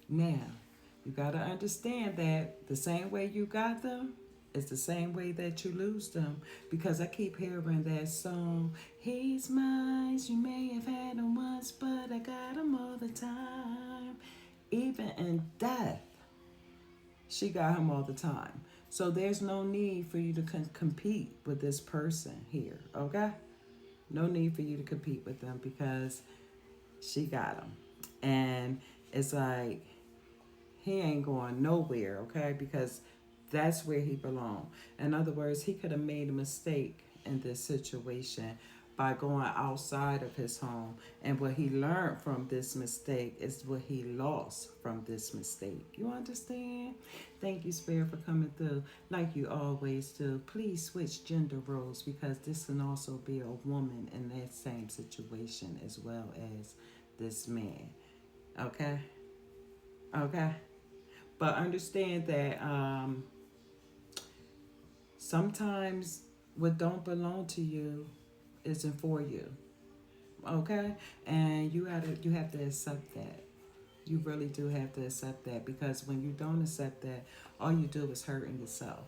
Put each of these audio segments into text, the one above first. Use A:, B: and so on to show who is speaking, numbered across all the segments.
A: Now, you got to understand that the same way you got them is the same way that you lose them. Because I keep hearing that song, he's mine, you may have had him once, but I got him all the time. Even in death, she got him all the time. So there's no need for you to compete with this person here, okay? No need for you to compete with them because she got him. And it's like, he ain't going nowhere, okay? Because that's where he belonged. In other words, he could have made a mistake in this situation by going outside of his home. And what he learned from this mistake is what he lost from this mistake. You understand? Thank you, Spirit, for coming through like you always do. Please switch gender roles because this can also be a woman in that same situation as well as this man. Okay? Okay? But understand that sometimes what don't belong to you isn't for you. Okay? And you have to accept that. You really do have to accept that because when you don't accept that, all you do is hurting yourself.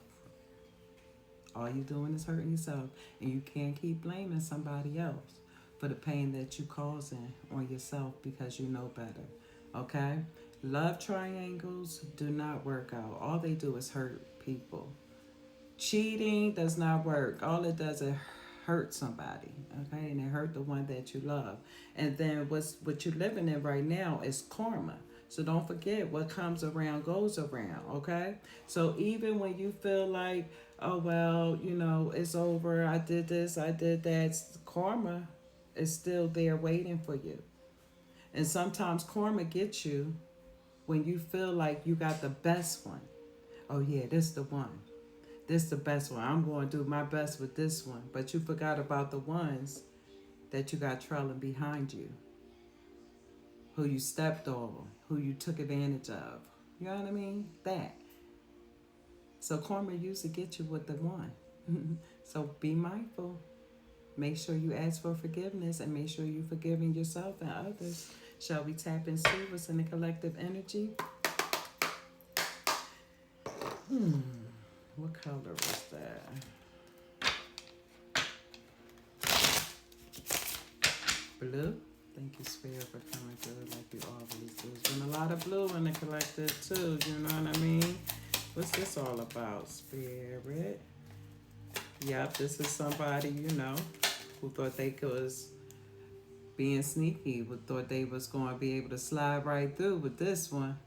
A: All you doing is hurting yourself, and you can't keep blaming somebody else for the pain that you causing on yourself because you know better. Okay? Love triangles do not work out. All they do is hurt people. Cheating does not work. All it does is hurt somebody, okay? And it hurt the one that you love. And then what you're living in right now is karma. So don't forget what comes around goes around, okay? So even when you feel like, oh well, it's over, I did this, I did that, karma is still there waiting for you. And sometimes karma gets you when you feel like you got the best one. Oh yeah, this the one. This the best one. I'm going to do my best with this one. But you forgot about the ones that you got trailing behind you, who you stepped over, who you took advantage of. You know what I mean? That. So karma usually get you with the one. So be mindful. Make sure you ask for forgiveness and make sure you're forgiving yourself and others. Shall we tap and see what's in the collective energy? What color is that? Blue. Thank you, Spirit, for coming through like you always do. There's been a lot of blue in the collective too. You know what I mean? What's this all about, Spirit? Yep, this is somebody who thought they was being sneaky, who thought they was going to be able to slide right through with this one.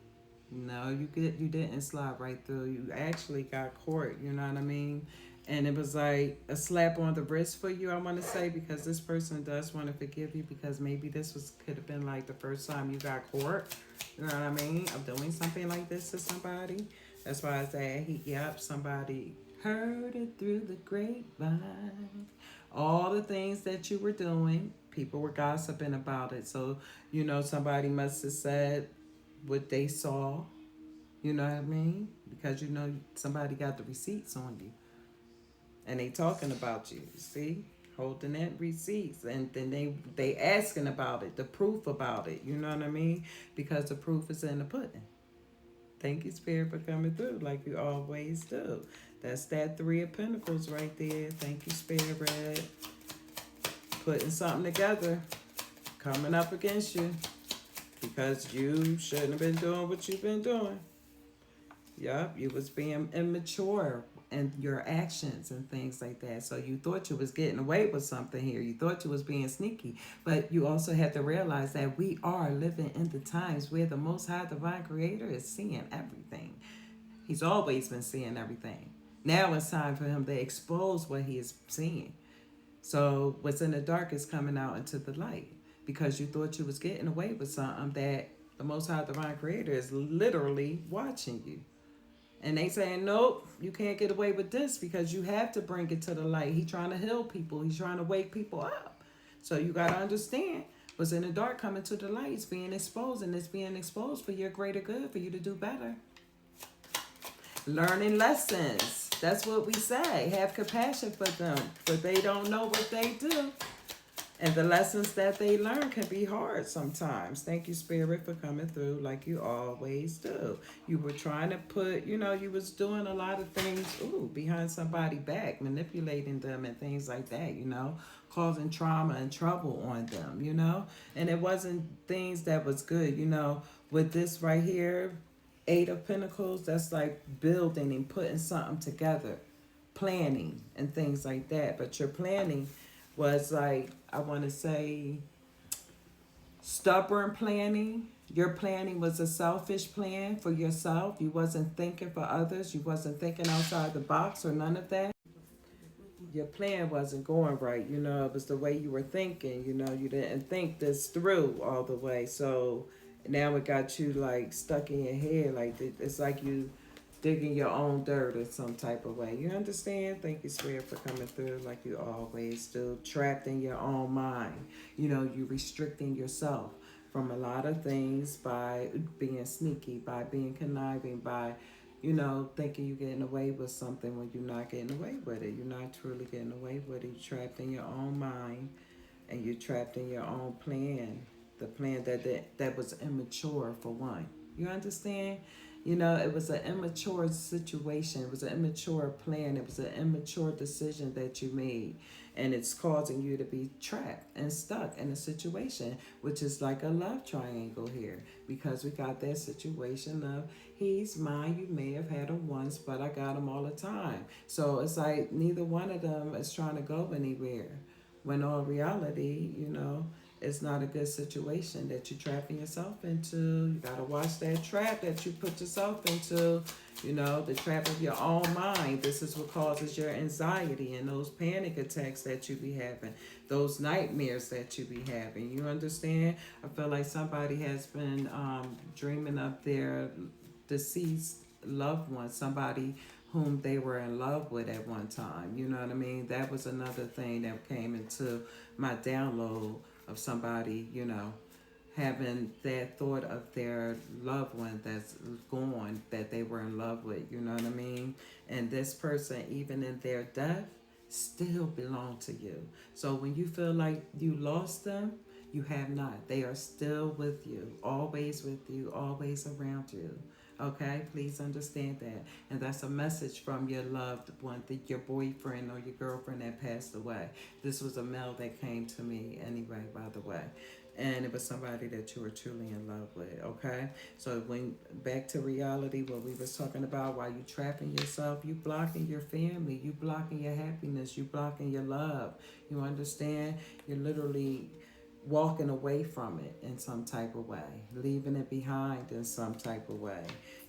A: No, you didn't slide right through. You actually got caught. You know what I mean? And it was like a slap on the wrist for you, I want to say, because this person does want to forgive you because maybe this was could have been like the first time you got caught. You know what I mean? Of doing something like this to somebody. That's why I say, somebody heard it through the grapevine. All the things that you were doing, people were gossiping about it. So, somebody must have said what they saw. You know what I mean? Because somebody got the receipts on you. And they talking about you, see? Holding that receipts. And then they asking about it, the proof about it. You know what I mean? Because the proof is in the pudding. Thank you, Spirit, for coming through like you always do. That's that Three of Pentacles right there. Thank you, Spirit. Putting something together. Coming up against you. Because you shouldn't have been doing what you've been doing. Yep, you was being immature in your actions and things like that. So you thought you was getting away with something here. You thought you was being sneaky. But you also have to realize that we are living in the times where the Most High Divine Creator is seeing everything. He's always been seeing everything. Now it's time for him to expose what he is seeing. So what's in the dark is coming out into the light. Because you thought you was getting away with something that the Most High Divine Creator is literally watching you. And they saying, nope, you can't get away with this because you have to bring it to the light. He's trying to heal people. He's trying to wake people up. So you got to understand what's in the dark coming to the light. It's being exposed, and it's being exposed for your greater good, for you to do better. Learning lessons. That's what we say. Have compassion for them, for they don't know what they do. And the lessons that they learn can be hard sometimes. Thank you, Spirit, for coming through like you always do. You were trying to put, you was doing a lot of things, behind somebody's back, manipulating them and things like that, causing trauma and trouble on them, And it wasn't things that was good, With this right here, Eight of Pentacles, that's like building and putting something together, planning and things like that. But your planning was like, I want to say, stubborn planning. Your planning was a selfish plan for yourself. You wasn't thinking for others. You wasn't thinking outside the box or none of that. Your plan wasn't going right. It was the way you were thinking. You didn't think this through all the way. So now it got you like stuck in your head. Like it's like you digging your own dirt in some type of way. You understand? Thank you, Spirit, for coming through like you always do. Trapped in your own mind. You restricting yourself from a lot of things by being sneaky, by being conniving, by, thinking you're getting away with something when you're not getting away with it. You're not truly getting away with it. You're trapped in your own mind and you're trapped in your own plan. The plan that was immature for one. You understand? It was an immature situation. It was an immature plan. It was an immature decision that you made. And it's causing you to be trapped and stuck in a situation, which is like a love triangle here. Because we got that situation of, he's mine, you may have had him once, but I got him all the time. So it's like neither one of them is trying to go anywhere. When all reality, it's not a good situation that you're trapping yourself into. You got to watch that trap that you put yourself into, the trap of your own mind. This is what causes your anxiety and those panic attacks that you be having, those nightmares that you be having. You understand? I feel like somebody has been dreaming of their deceased loved one, somebody whom they were in love with at one time. You know what I mean? That was another thing that came into my download of somebody, having that thought of their loved one that's gone, that they were in love with, you know what I mean? And this person, even in their death, still belong to you. So when you feel like you lost them, you have not. They are still with you, always around you. Okay, please understand that. And that's a message from your loved one, your boyfriend or your girlfriend that passed away. This was a male that came to me anyway, by the way. And it was somebody that you were truly in love with, okay? So when back to reality, what we was talking about, while you trapping yourself, you blocking your family, you blocking your happiness, you blocking your love. You understand? You're literally walking away from it in some type of way, leaving it behind in some type of way.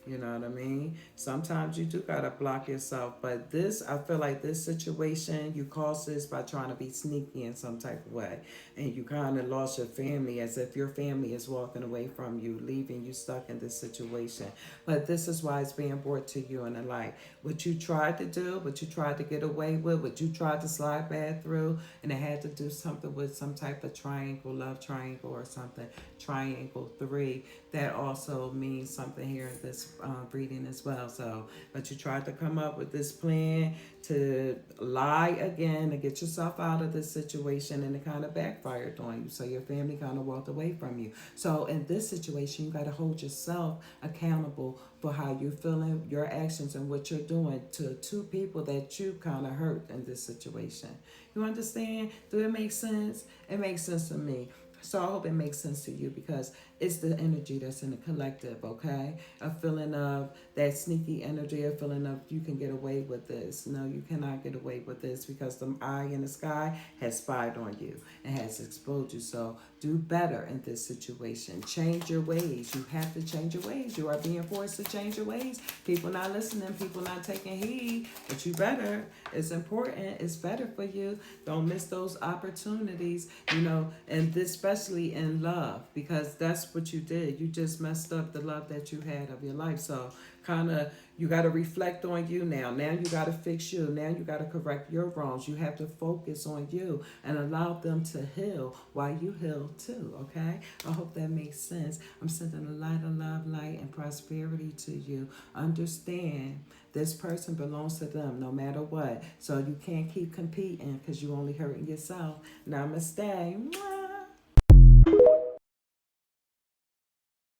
A: You know what I mean? Sometimes you do gotta block yourself, but I feel like this situation, you caused this by trying to be sneaky in some type of way, and you kind of lost your family, as if your family is walking away from you, leaving you stuck in this situation. But this is why it's being brought to you in the light. What you tried to do, what you tried to get away with, what you tried to slide back through, and it had to do something with some type of triangle, love triangle or something, triangle 3. That also means something here in this reading as well. So, but you tried to come up with this plan to lie again to get yourself out of this situation, and it kind of backfired on you. So your family kind of walked away from you. So in this situation, you got to hold yourself accountable for how you're feeling, your actions, and what you're doing to two people that you kind of hurt in this situation. You understand? Do it make sense? It makes sense to me. So I hope it makes sense to you, because it's the energy that's in the collective, okay? A feeling of that sneaky energy, a feeling of you can get away with this. No, you cannot get away with this, because the eye in the sky has spied on you and has exposed you. So do better in this situation. Change your ways. You have to change your ways. You are being forced to change your ways. People not listening, people not taking heed, but you better. It's important. It's better for you. Don't miss those opportunities, and this better especially in love, because that's what you did. You just messed up the love that you had of your life. So kind of you got to reflect on you now. Now you got to fix you. Now you got to correct your wrongs. You have to focus on you and allow them to heal while you heal too. Okay, I hope that makes sense. I'm sending a light of love, light, and prosperity to you. Understand, this person belongs to them no matter what. So you can't keep competing because you only hurting yourself. Namaste. Mwah.